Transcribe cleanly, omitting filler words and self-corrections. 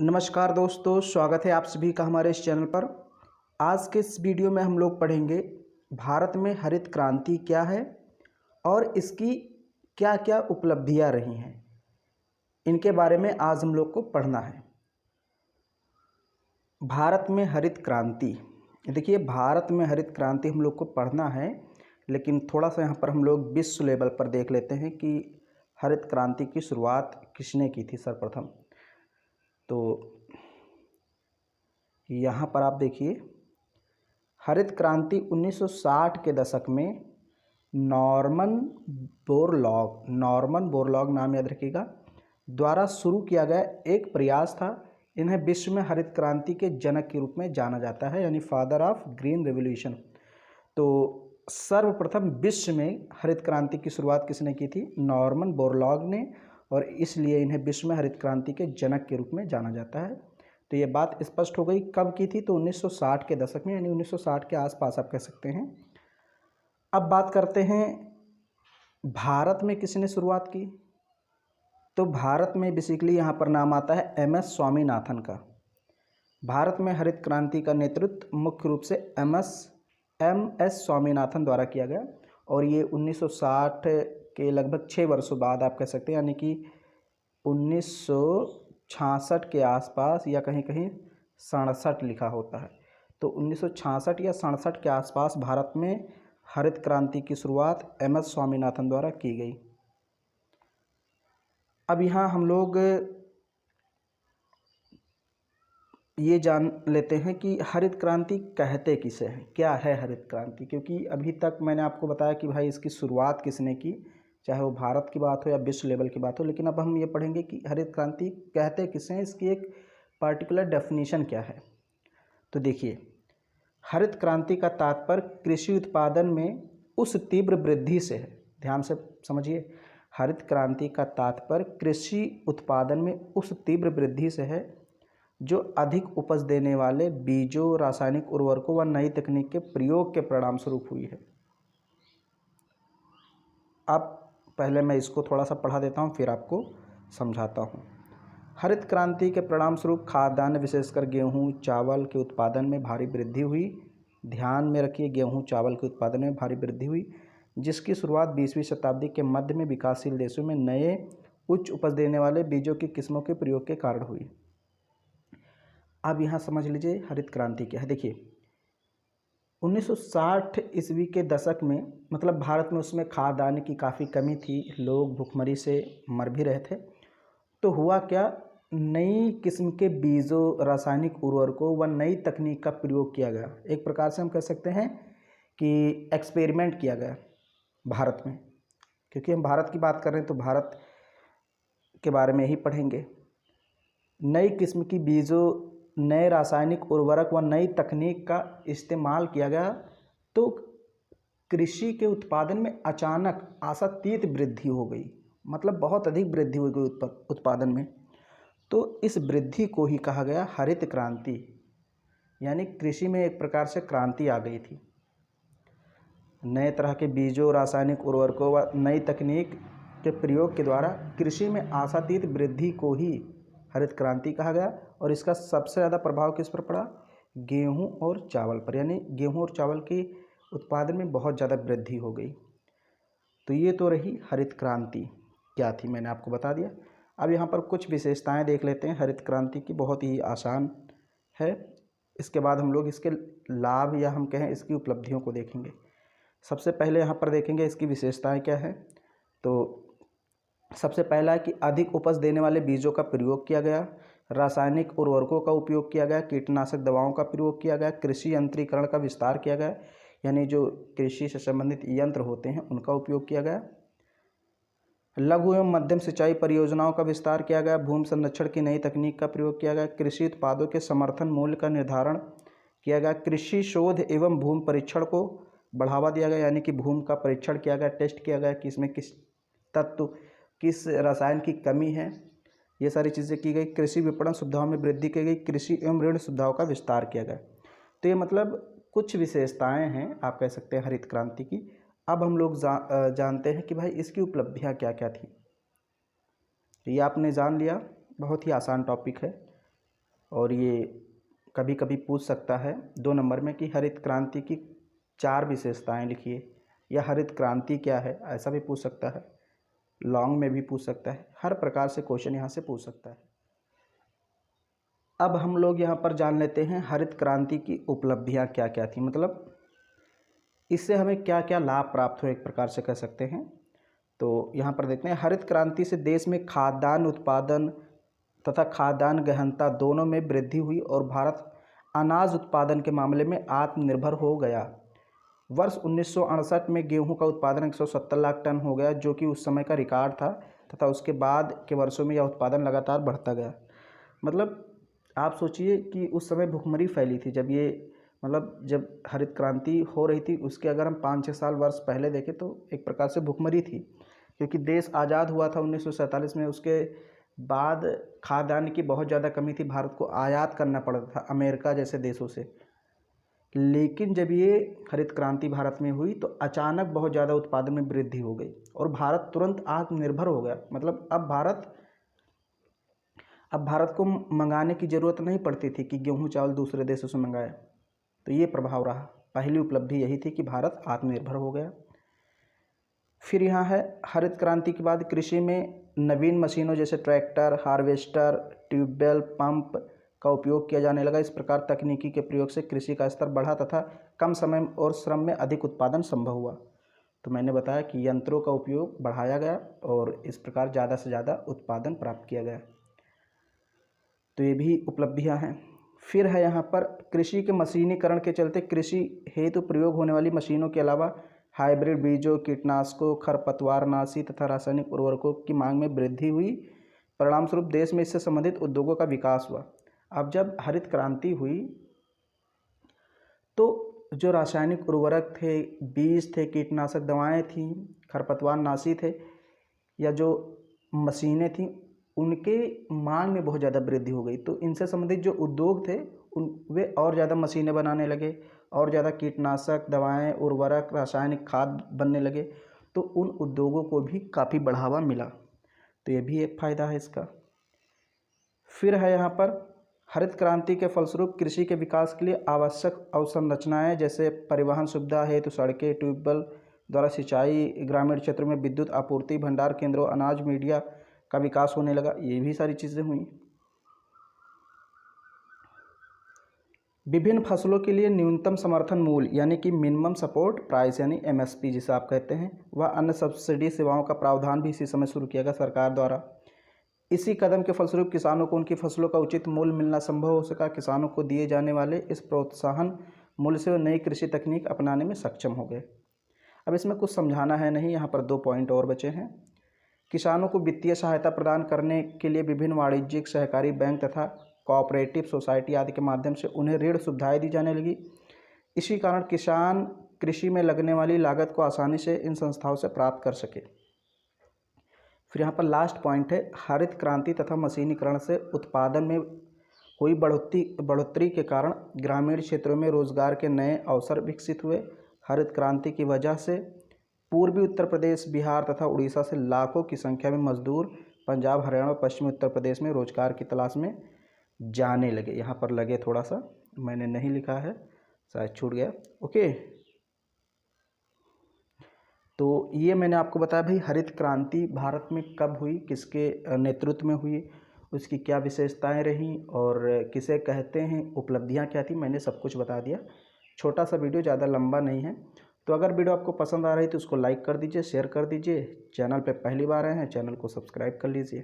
नमस्कार दोस्तों, स्वागत है आप सभी का हमारे इस चैनल पर। आज के इस वीडियो में हम लोग पढ़ेंगे भारत में हरित क्रांति क्या है और इसकी क्या क्या उपलब्धियां रही हैं, इनके बारे में आज हम लोग को पढ़ना है। भारत में हरित क्रांति, देखिए भारत में हरित क्रांति हम लोग को पढ़ना है, लेकिन थोड़ा सा यहाँ पर हम लोग विश्व लेवल पर देख लेते हैं कि हरित क्रांति की शुरुआत किसने की थी सर्वप्रथम। तो यहाँ पर आप देखिए, हरित क्रांति 1960 के दशक में नॉर्मन बोरलॉग नाम याद रखिएगा द्वारा शुरू किया गया एक प्रयास था। इन्हें विश्व में हरित क्रांति के जनक के रूप में जाना जाता है, यानी फादर ऑफ ग्रीन रेवोल्यूशन। तो सर्वप्रथम विश्व में हरित क्रांति की शुरुआत किसने की थी? नॉर्मन बोरलॉग ने, और इसलिए इन्हें विश्व में हरित क्रांति के जनक के रूप में जाना जाता है। तो ये बात स्पष्ट हो गई। कब की थी? तो 1960 के दशक में, यानी 1960 के आसपास आप कह सकते हैं। अब बात करते हैं भारत में किसने शुरुआत की। तो भारत में बेसिकली यहाँ पर नाम आता है एमएस स्वामीनाथन का। भारत में हरित क्रांति का नेतृत्व मुख्य रूप से एमएस स्वामीनाथन द्वारा किया गया, और ये 1960 के लगभग 6 वर्षों बाद आप कह सकते हैं, यानी कि 1966 के आसपास, या कहीं कहीं 67 लिखा होता है। तो 1966 या 67 के आसपास भारत में हरित क्रांति की शुरुआत एमएस स्वामीनाथन द्वारा की गई। अब यहाँ हम लोग ये जान लेते हैं कि हरित क्रांति कहते किसे हैं, क्या है हरित क्रांति। क्योंकि अभी तक मैंने आपको बताया कि भाई इसकी शुरुआत किसने की, चाहे वो भारत की बात हो या विश्व लेवल की बात हो। लेकिन अब हम ये पढ़ेंगे कि हरित क्रांति कहते किसे हैं, इसकी एक पार्टिकुलर डेफिनेशन क्या है। तो देखिए, हरित क्रांति का तात्पर्य कृषि उत्पादन में उस तीव्र वृद्धि से है। ध्यान से समझिए, हरित क्रांति का तात्पर्य कृषि उत्पादन में उस तीव्र वृद्धि से है जो अधिक उपज देने वाले बीजों, रासायनिक उर्वरकों व नई तकनीक के प्रयोग के परिणाम स्वरूप हुई है। अब पहले मैं इसको थोड़ा सा पढ़ा देता हूँ, फिर आपको समझाता हूँ। हरित क्रांति के परिणाम स्वरूप खाद्यान्न, विशेषकर गेहूँ चावल के उत्पादन में भारी वृद्धि हुई। ध्यान में रखिए, गेहूँ चावल के उत्पादन में भारी वृद्धि हुई, जिसकी शुरुआत 20वीं शताब्दी के मध्य में विकासशील देशों में नए उच्च उपज देने वाले बीजों की किस्मों के प्रयोग के कारण हुई। अब यहाँ समझ लीजिए हरित क्रांति क्या है। देखिए, 1960 ईस्वी के दशक में, मतलब भारत में उसमें खाद्यान्न की काफ़ी कमी थी, लोग भुखमरी से मर भी रहे थे। तो हुआ क्या, नई किस्म के बीजों, रासायनिक उर्वरकों व नई तकनीक का प्रयोग किया गया। एक प्रकार से हम कह सकते हैं कि एक्सपेरिमेंट किया गया भारत में। क्योंकि हम भारत की बात कर रहे हैं तो भारत के बारे में ही पढ़ेंगे। नई किस्म की बीजों, नए रासायनिक उर्वरक व नई तकनीक का इस्तेमाल किया गया, तो कृषि के उत्पादन में अचानक आशातीत वृद्धि हो गई। मतलब बहुत अधिक वृद्धि हो गई उत्पादन में। तो इस वृद्धि को ही कहा गया हरित क्रांति, यानी कृषि में एक प्रकार से क्रांति आ गई थी। नए तरह के बीजों, रासायनिक उर्वरकों व नई तकनीक के प्रयोग के द्वारा कृषि में आशातीत वृद्धि को ही हरित क्रांति कहा गया। और इसका सबसे ज़्यादा प्रभाव किस पर पड़ा? गेहूं और चावल पर, यानी गेहूं और चावल के उत्पादन में बहुत ज़्यादा वृद्धि हो गई। तो ये तो रही हरित क्रांति क्या थी, मैंने आपको बता दिया। अब यहाँ पर कुछ विशेषताएं देख लेते हैं हरित क्रांति की, बहुत ही आसान है। इसके बाद हम लोग इसके लाभ, या हम कहें इसकी उपलब्धियों को देखेंगे। सबसे पहले यहाँ पर देखेंगे इसकी विशेषताएं क्या है। तो सबसे पहला है कि अधिक उपज देने वाले बीजों का प्रयोग किया गया, रासायनिक उर्वरकों का उपयोग किया गया, कीटनाशक दवाओं का प्रयोग किया गया, कृषि यंत्रीकरण का विस्तार किया गया, यानी जो कृषि से संबंधित यंत्र होते हैं उनका उपयोग किया गया, लघु एवं मध्यम सिंचाई परियोजनाओं का विस्तार किया गया, भूमि संरक्षण की नई तकनीक का प्रयोग किया गया, कृषि उत्पादों के समर्थन मूल्य का निर्धारण किया गया, कृषि शोध एवं भूमि परीक्षण को बढ़ावा दिया गया, यानी कि भूमि का परीक्षण किया गया, टेस्ट किया गया कि इसमें किस तत्व, किस रसायन की कमी है, ये सारी चीज़ें की गई। कृषि विपणन सुविधाओं में वृद्धि की गई, कृषि एवं ऋण सुविधाओं का विस्तार किया गया। तो ये मतलब कुछ विशेषताएं हैं आप कह सकते हैं हरित क्रांति की। अब हम लोग जानते हैं कि भाई इसकी उपलब्धियां क्या क्या थी। ये आपने जान लिया, बहुत ही आसान टॉपिक है। और ये कभी कभी पूछ सकता है 2 नंबर में कि हरित क्रांति की 4 विशेषताएं लिखिए, या हरित क्रांति क्या है, ऐसा भी पूछ सकता है। लॉन्ग में भी पूछ सकता है, हर प्रकार से क्वेश्चन यहाँ से पूछ सकता है। अब हम लोग यहाँ पर जान लेते हैं हरित क्रांति की उपलब्धियाँ क्या क्या थी, मतलब इससे हमें क्या क्या लाभ प्राप्त हुए, एक प्रकार से कह सकते हैं। तो यहाँ पर देखते हैं, हरित क्रांति से देश में खाद्यान्न उत्पादन तथा खाद्यान्न गहनता दोनों में वृद्धि हुई और भारत अनाज उत्पादन के मामले में आत्मनिर्भर हो गया। वर्ष 1968 में गेहूं का उत्पादन 170 लाख टन हो गया, जो कि उस समय का रिकॉर्ड था, तथा उसके बाद के वर्षों में यह उत्पादन लगातार बढ़ता गया। मतलब आप सोचिए कि उस समय भुखमरी फैली थी जब जब हरित क्रांति हो रही थी, उसके अगर हम 5-6 साल वर्ष पहले देखें तो एक प्रकार से भुखमरी थी, क्योंकि देश आज़ाद हुआ था 1947 में। उसके बाद खाद्यान्न की बहुत ज़्यादा कमी थी, भारत को आयात करना पड़ता था अमेरिका जैसे देशों से। लेकिन जब ये हरित क्रांति भारत में हुई तो अचानक बहुत ज़्यादा उत्पादन में वृद्धि हो गई और भारत तुरंत आत्मनिर्भर हो गया। मतलब अब भारत को मंगाने की ज़रूरत नहीं पड़ती थी कि गेहूँ चावल दूसरे देशों से मंगाए। तो ये प्रभाव रहा। पहली उपलब्धि यही थी कि भारत आत्मनिर्भर हो गया। फिर यहाँ है, हरित क्रांति के बाद कृषि में नवीन मशीनों जैसे ट्रैक्टर, हार्वेस्टर, ट्यूबवेल, पंप का उपयोग किया जाने लगा। इस प्रकार तकनीकी के प्रयोग से कृषि का स्तर बढ़ा तथा कम समय और श्रम में अधिक उत्पादन संभव हुआ। तो मैंने बताया कि यंत्रों का उपयोग बढ़ाया गया और इस प्रकार ज़्यादा से ज़्यादा उत्पादन प्राप्त किया गया। तो ये भी उपलब्धियां हैं। फिर है यहाँ पर, कृषि के मशीनीकरण के चलते कृषि हेतु प्रयोग होने वाली मशीनों के अलावा हाइब्रिड बीजों, कीटनाशकों, खरपतवारनाशी तथा रासायनिक उर्वरकों की मांग में वृद्धि हुई। परिणामस्वरूप देश में इससे संबंधित उद्योगों का विकास हुआ। अब जब हरित क्रांति हुई तो जो रासायनिक उर्वरक थे, बीज थे, कीटनाशक दवाएं थीं, खरपतवारनाशी थे, या जो मशीनें थीं, उनके मांग में बहुत ज़्यादा वृद्धि हो गई। तो इनसे संबंधित जो उद्योग थे वे और ज़्यादा मशीनें बनाने लगे, और ज़्यादा कीटनाशक दवाएं, उर्वरक, रासायनिक खाद बनने लगे। तो उन उद्योगों को भी काफ़ी बढ़ावा मिला। तो ये भी एक फ़ायदा है इसका। फिर है यहाँ पर, हरित क्रांति के फलस्वरूप कृषि के विकास के लिए आवश्यक अवसंरचनाएं जैसे परिवहन सुविधा हेतु सड़कें, ट्यूबवेल द्वारा सिंचाई, ग्रामीण क्षेत्रों में विद्युत आपूर्ति, भंडार केंद्रों, अनाज मीडिया का विकास होने लगा। ये भी सारी चीज़ें हुई। विभिन्न फसलों के लिए न्यूनतम समर्थन मूल्य यानी कि मिनिमम सपोर्ट प्राइस यानी MSP जिसे आप कहते हैं, वह अन्य सब्सिडी सेवाओं का प्रावधान भी इसी समय शुरू किया गया सरकार द्वारा। इसी कदम के फलस्वरूप किसानों को उनकी फसलों का उचित मूल्य मिलना संभव हो सका। किसानों को दिए जाने वाले इस प्रोत्साहन मूल्य से वे नई कृषि तकनीक अपनाने में सक्षम हो गए। अब इसमें कुछ समझाना है नहीं, यहाँ पर 2 पॉइंट और बचे हैं। किसानों को वित्तीय सहायता प्रदान करने के लिए विभिन्न वाणिज्यिक, सहकारी बैंक तथा कोऑपरेटिव सोसाइटी आदि के माध्यम से उन्हें ऋण सुविधाएं दी जाने लगी। इसी कारण किसान कृषि में लगने वाली लागत को आसानी से इन संस्थाओं से प्राप्त कर सके। फिर यहाँ पर लास्ट पॉइंट है, हरित क्रांति तथा मशीनीकरण से उत्पादन में हुई बढ़ोतरी के कारण ग्रामीण क्षेत्रों में रोजगार के नए अवसर विकसित हुए। हरित क्रांति की वजह से पूर्वी उत्तर प्रदेश, बिहार तथा उड़ीसा से लाखों की संख्या में मजदूर पंजाब, हरियाणा और पश्चिमी उत्तर प्रदेश में रोजगार की तलाश में जाने लगे। यहाँ पर लगे थोड़ा सा मैंने नहीं लिखा है, शायद छूट गया। ओके, तो ये मैंने आपको बताया भाई हरित क्रांति भारत में कब हुई, किसके नेतृत्व में हुई, उसकी क्या विशेषताएं रहीं और किसे कहते हैं, उपलब्धियां क्या थी, मैंने सब कुछ बता दिया। छोटा सा वीडियो, ज़्यादा लंबा नहीं है। तो अगर वीडियो आपको पसंद आ रही है तो उसको लाइक कर दीजिए, शेयर कर दीजिए। चैनल पे पहली बार आए हैं, चैनल को सब्सक्राइब कर लीजिए।